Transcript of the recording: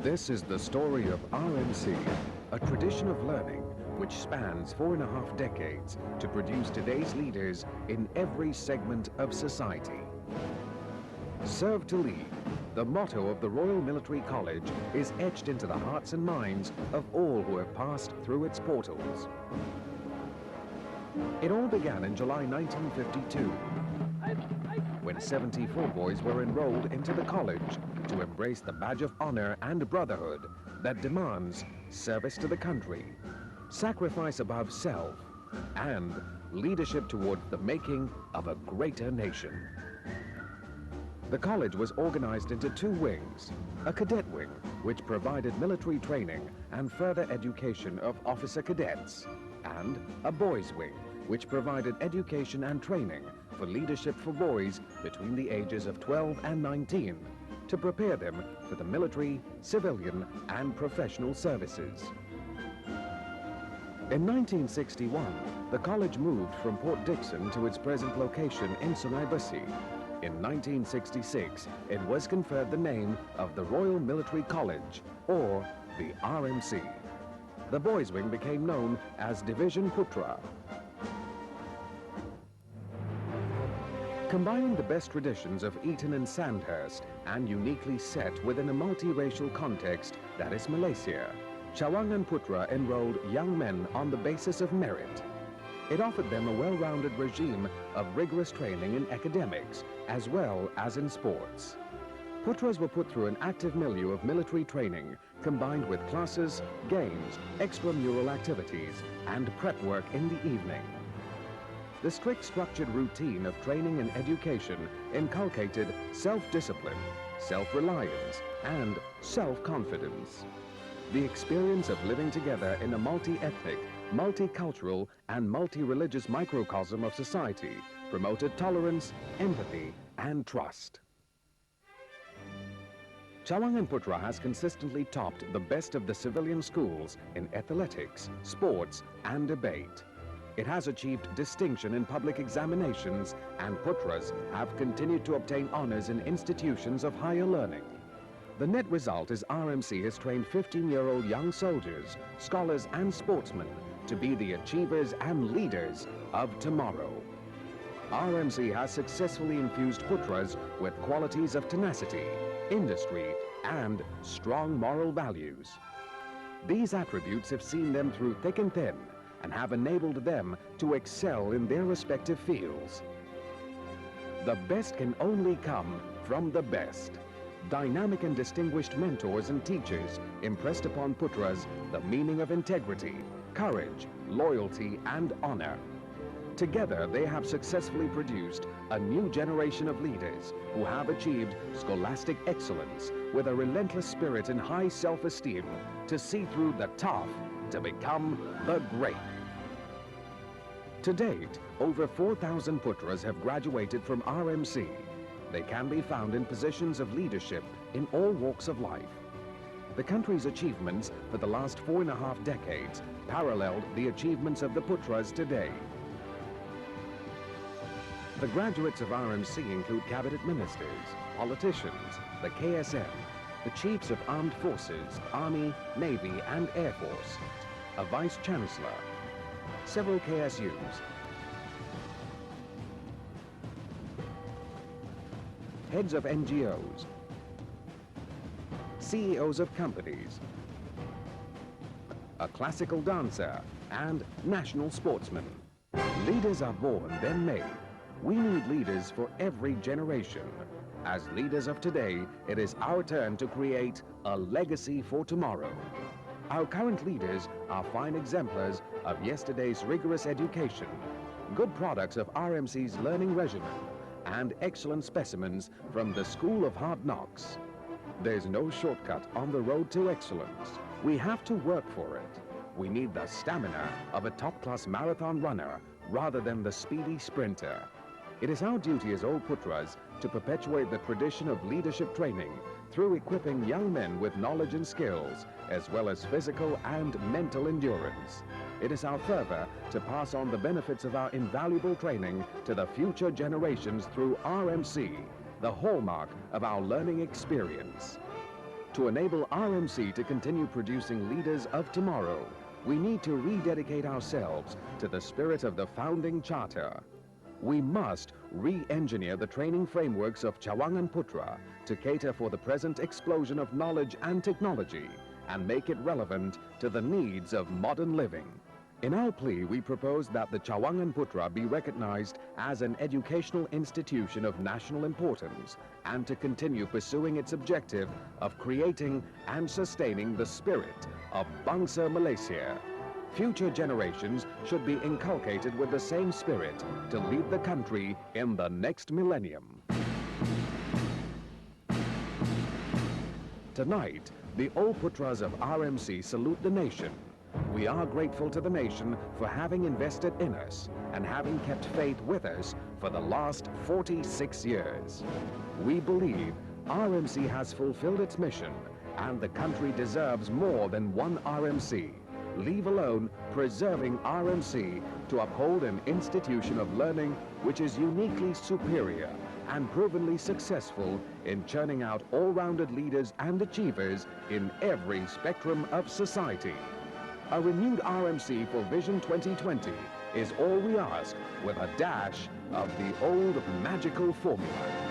This is the story of RMC, a tradition of learning which spans 4.5 decades to produce today's leaders in every segment of society. Serve to lead, the motto of the Royal Military College, is etched into the hearts and minds of all who have passed through its portals. It all began in July 1952, when 74 boys were enrolled into the college to embrace the badge of honor and brotherhood that demands service to the country, sacrifice above self, and leadership towards the making of a greater nation. The college was organized into two wings: a cadet wing, which provided military training and further education of officer cadets, and a boys' wing, which provided education and training for leadership for boys between the ages of 12 and 19 to prepare them for the military, civilian, and professional services. In 1961, the college moved from Port Dickson to its present location in Sungai Besi. In 1966, it was conferred the name of the Royal Military College, or the RMC. The boys' wing became known as Division Putra. Combining the best traditions of Eton and Sandhurst and uniquely set within a multiracial context that is Malaysia, Cawangan Putra enrolled young men on the basis of merit. It offered them a well-rounded regime of rigorous training in academics as well as in sports. Putras were put through an active milieu of military training combined with classes, games, extramural activities, and prep work in the evening. The strict structured routine of training and education inculcated self-discipline, self-reliance, and self-confidence. The experience of living together in a multi-ethnic, multicultural, and multi-religious microcosm of society promoted tolerance, empathy, and trust. Cawangan Putra has consistently topped the best of the civilian schools in athletics, sports, and debate. It has achieved distinction in public examinations, and Putras have continued to obtain honors in institutions of higher learning. The net result is RMC has trained 15-year-old young soldiers, scholars, and sportsmen to be the achievers and leaders of tomorrow. RMC has successfully infused Putras with qualities of tenacity, industry, and strong moral values. These attributes have seen them through thick and thin, and have enabled them to excel in their respective fields. The best can only come from the best. Dynamic and distinguished mentors and teachers impressed upon Putras the meaning of integrity, courage, loyalty, and honor. Together, they have successfully produced a new generation of leaders who have achieved scholastic excellence with a relentless spirit and high self-esteem to see through the tough to become the great. To date, over 4,000 Putras have graduated from RMC. They can be found in positions of leadership in all walks of life. The country's achievements for the last 4.5 decades paralleled the achievements of the Putras today. The graduates of RMC include cabinet ministers, politicians, the KSM, the chiefs of armed forces, Army, Navy, and Air Force, a vice chancellor, several KSUs, heads of NGOs, CEOs of companies, a classical dancer, and national sportsman. Leaders are born, then made. We need leaders for every generation. As leaders of today, it is our turn to create a legacy for tomorrow. Our current leaders are fine exemplars of yesterday's rigorous education, good products of RMC's learning regimen, and excellent specimens from the School of Hard Knocks. There's no shortcut on the road to excellence. We have to work for it. We need the stamina of a top-class marathon runner rather than the speedy sprinter. It is our duty as old Putras to perpetuate the tradition of leadership training through equipping young men with knowledge and skills, as well as physical and mental endurance. It is our fervor to pass on the benefits of our invaluable training to the future generations through RMC, the hallmark of our learning experience. To enable RMC to continue producing leaders of tomorrow, we need to rededicate ourselves to the spirit of the founding charter. We must re-engineer the training frameworks of Chawangan Putra to cater for the present explosion of knowledge and technology and make it relevant to the needs of modern living. In our plea, we propose that the Chawangan Putra be recognized as an educational institution of national importance and to continue pursuing its objective of creating and sustaining the spirit of Bangsa Malaysia. Future generations should be inculcated with the same spirit to lead the country in the next millennium. Tonight, the old Putras of RMC salute the nation. We are grateful to the nation for having invested in us and having kept faith with us for the last 46 years. We believe RMC has fulfilled its mission and the country deserves more than one RMC, leave alone preserving RMC to uphold an institution of learning which is uniquely superior and provenly successful in churning out all-rounded leaders and achievers in every spectrum of society. A renewed RMC for Vision 2020 is all we ask, with a dash of the old magical formula.